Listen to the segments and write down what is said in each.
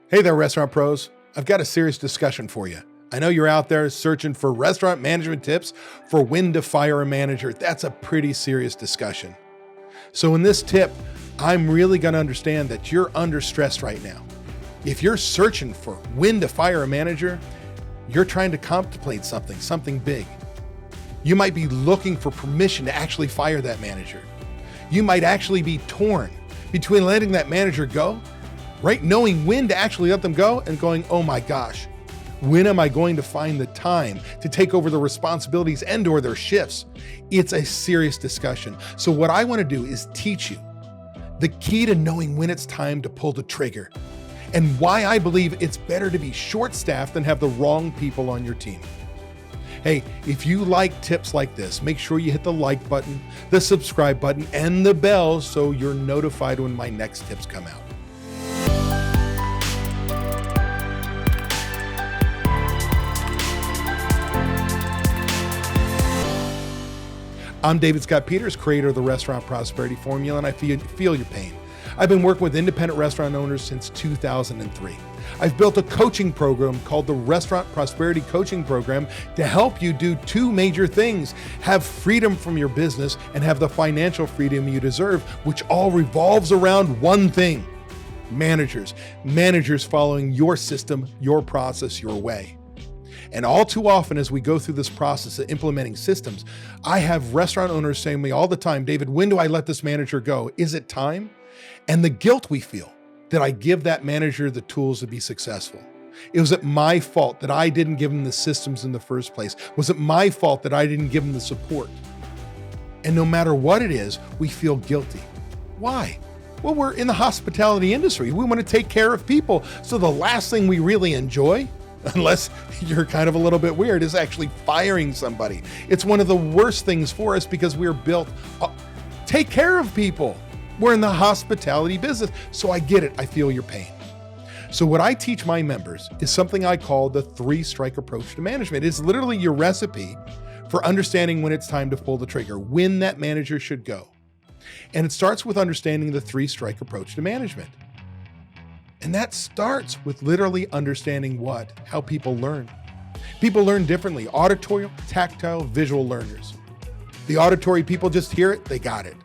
Hey there, restaurant pros. I've got a serious discussion for you. I know you're out there searching for restaurant management tips for when to fire a manager. That's a pretty serious discussion. So in this tip, I'm really going to understand that you're under stress right now. If you're searching for when to fire a manager, you're trying to contemplate something big. You might be looking for permission to actually fire that manager. You might actually be torn between letting that manager go, right? Knowing when to actually let them go and going, oh my gosh, when am I going to find the time to take over the responsibilities and or their shifts? It's a serious discussion. So what I want to do is teach you the key to knowing when it's time to pull the trigger and why I believe it's better to be short-staffed than have the wrong people on your team. Hey, if you like tips like this, make sure you hit the like button, the subscribe button, and the bell so you're notified when my next tips come out. I'm David Scott Peters, creator of the Restaurant Prosperity Formula, and I feel your pain. I've been working with independent restaurant owners since 2003. I've built a coaching program called the Restaurant Prosperity Coaching Program to help you do two major things: have freedom from your business and have the financial freedom you deserve, which all revolves around one thing: managers. Managers following your system, your process, your way. And all too often, as we go through this process of implementing systems, I have restaurant owners saying to me all the time, David, when do I let this manager go? Is it time? And the guilt we feel that I give that manager the tools to be successful. Was it my fault that I didn't give him the systems in the first place? Was it my fault that I didn't give him the support? And no matter what it is, we feel guilty. Why? Well, we're in the hospitality industry. We want to take care of people. So the last thing we really enjoy, unless you're kind of a little bit weird, is actually firing somebody. It's one of the worst things for us because we're built, take care of people. We're in the hospitality business. So I get it. I feel your pain. So what I teach my members is something I call the 3-strike approach to management. It's literally your recipe for understanding when it's time to pull the trigger, when that manager should go. And it starts with understanding the 3-strike approach to management. And that starts with literally understanding how people learn. People learn differently: auditory, tactile, visual learners. The auditory people just hear it, they got it.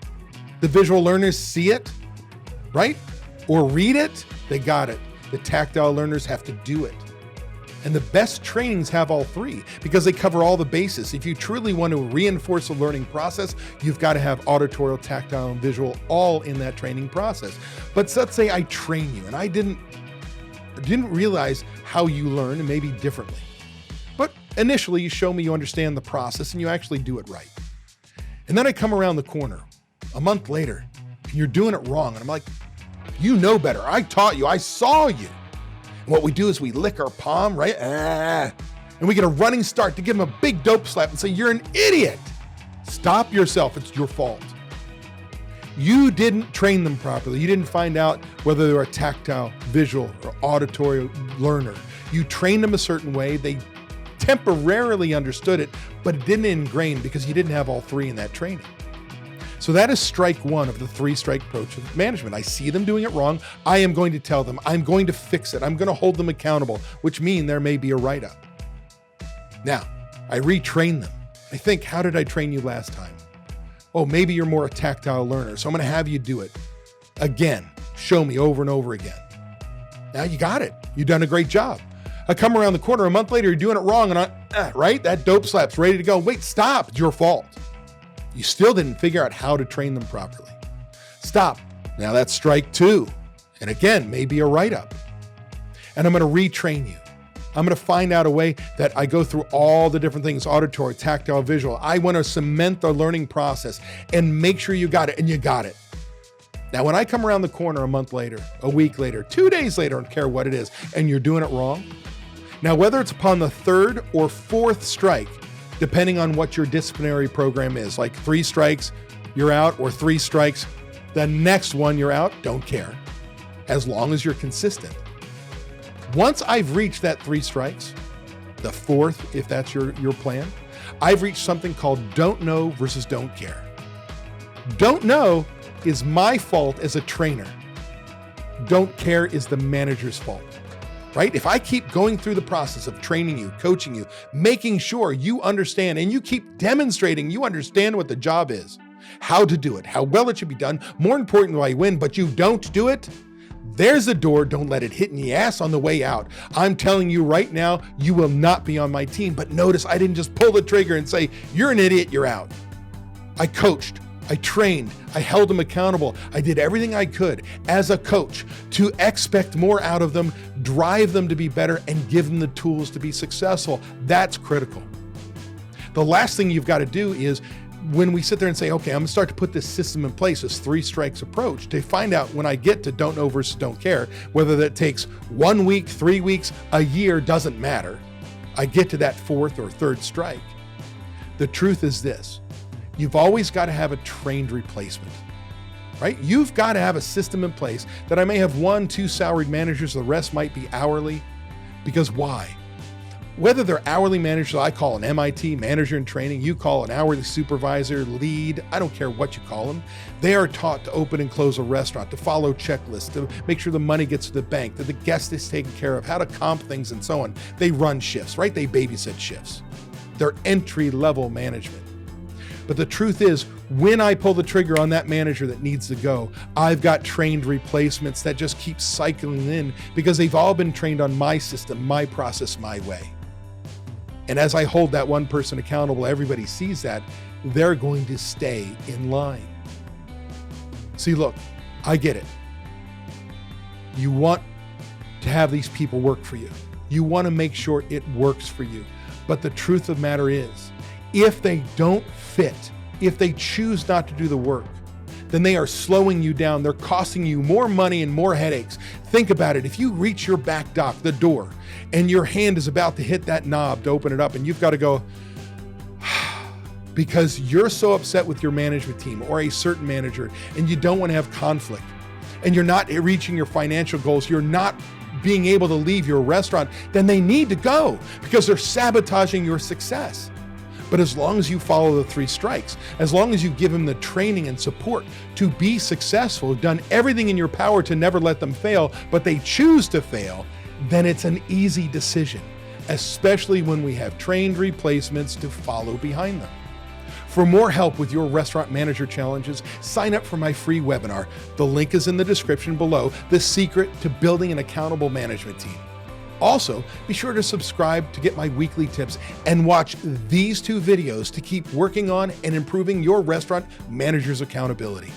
The visual learners see it, right? Or read it, they got it. The tactile learners have to do it. And the best trainings have all three because they cover all the bases. If you truly want to reinforce a learning process, you've got to have auditory, tactile, and visual all in that training process. But let's say I train you and I didn't realize how you learn, and maybe differently. But initially you show me you understand the process and you actually do it right. And then I come around the corner a month later and you're doing it wrong. And I'm like, you know better. I taught you. I saw you. What we do is we lick our palm, right? And we get a running start to give them a big dope slap and say, you're an idiot. Stop yourself. It's your fault. You didn't train them properly. You didn't find out whether they're a tactile, visual, or auditory learner. You trained them a certain way. They temporarily understood it, but it didn't ingrain because you didn't have all three in that training. So that is strike one of the 3-strike approach of management. I see them doing it wrong. I am going to tell them. I'm going to fix it. I'm going to hold them accountable, which means there may be a write-up. Now, I retrain them. I think, how did I train you last time? Oh, maybe you're more a tactile learner, so I'm going to have you do it again. Show me over and over again. Now you got it. You've done a great job. I come around the corner a month later, you're doing it wrong, and right? That dope slap's ready to go. Wait, stop. It's your fault. You still didn't figure out how to train them properly. Stop. Now that's strike 2. And again, maybe a write-up. And I'm going to retrain you. I'm going to find out a way that I go through all the different things: auditory, tactile, visual. I want to cement the learning process and make sure you got it, and you got it. Now, when I come around the corner a month later, a week later, 2 days later, I don't care what it is, and you're doing it wrong. Now, whether it's upon the 3rd or 4th strike, depending on what your disciplinary program is, like 3 strikes, you're out, or 3 strikes, the next one you're out, don't care, as long as you're consistent. Once I've reached that 3 strikes, the 4th, if that's your plan, I've reached something called don't know versus don't care. Don't know is my fault as a trainer. Don't care is the manager's fault. right? If I keep going through the process of training you, coaching you, making sure you understand, and you keep demonstrating you understand what the job is, how to do it, how well it should be done, more importantly, why you win, but you don't do it, there's a door. Don't let it hit in the ass on the way out. I'm telling you right now, you will not be on my team. But notice I didn't just pull the trigger and say, you're an idiot, you're out. I coached, I trained, I held them accountable. I did everything I could as a coach to expect more out of them, drive them to be better, and give them the tools to be successful. That's critical. The last thing you've got to do is, when we sit there and say, okay, I'm gonna start to put this system in place, this 3 strikes approach, to find out when I get to don't know versus don't care, whether that takes 1 week, 3 weeks, a year, doesn't matter. I get to that 4th or 3rd strike. The truth is this: you've always got to have a trained replacement, right? You've got to have a system in place that I may have 1, 2 salaried managers, the rest might be hourly. Because why? Whether they're hourly managers, I call an MIT manager in training, you call an hourly supervisor, lead, I don't care what you call them. They are taught to open and close a restaurant, to follow checklists, to make sure the money gets to the bank, that the guest is taken care of, how to comp things and so on. They run shifts, right? They babysit shifts. They're entry-level management. But the truth is, when I pull the trigger on that manager that needs to go, I've got trained replacements that just keep cycling in because they've all been trained on my system, my process, my way. And as I hold that one person accountable, everybody sees that, they're going to stay in line. See, look, I get it. You want to have these people work for you. You want to make sure it works for you. But the truth of the matter is, if they don't fit, if they choose not to do the work, then they are slowing you down. They're costing you more money and more headaches. Think about it. If you reach your back dock, the door, and your hand is about to hit that knob to open it up, and you've got to go, because you're so upset with your management team or a certain manager, and you don't want to have conflict, and you're not reaching your financial goals, you're not being able to leave your restaurant, then they need to go because they're sabotaging your success. But as long as you follow the 3 strikes, as long as you give them the training and support to be successful, done everything in your power to never let them fail, but they choose to fail, then it's an easy decision, especially when we have trained replacements to follow behind them. For more help with your restaurant manager challenges, sign up for my free webinar. The link is in the description below, The Secret to Building an Accountable Management Team. Also, be sure to subscribe to get my weekly tips and watch these 2 videos to keep working on and improving your restaurant manager's accountability.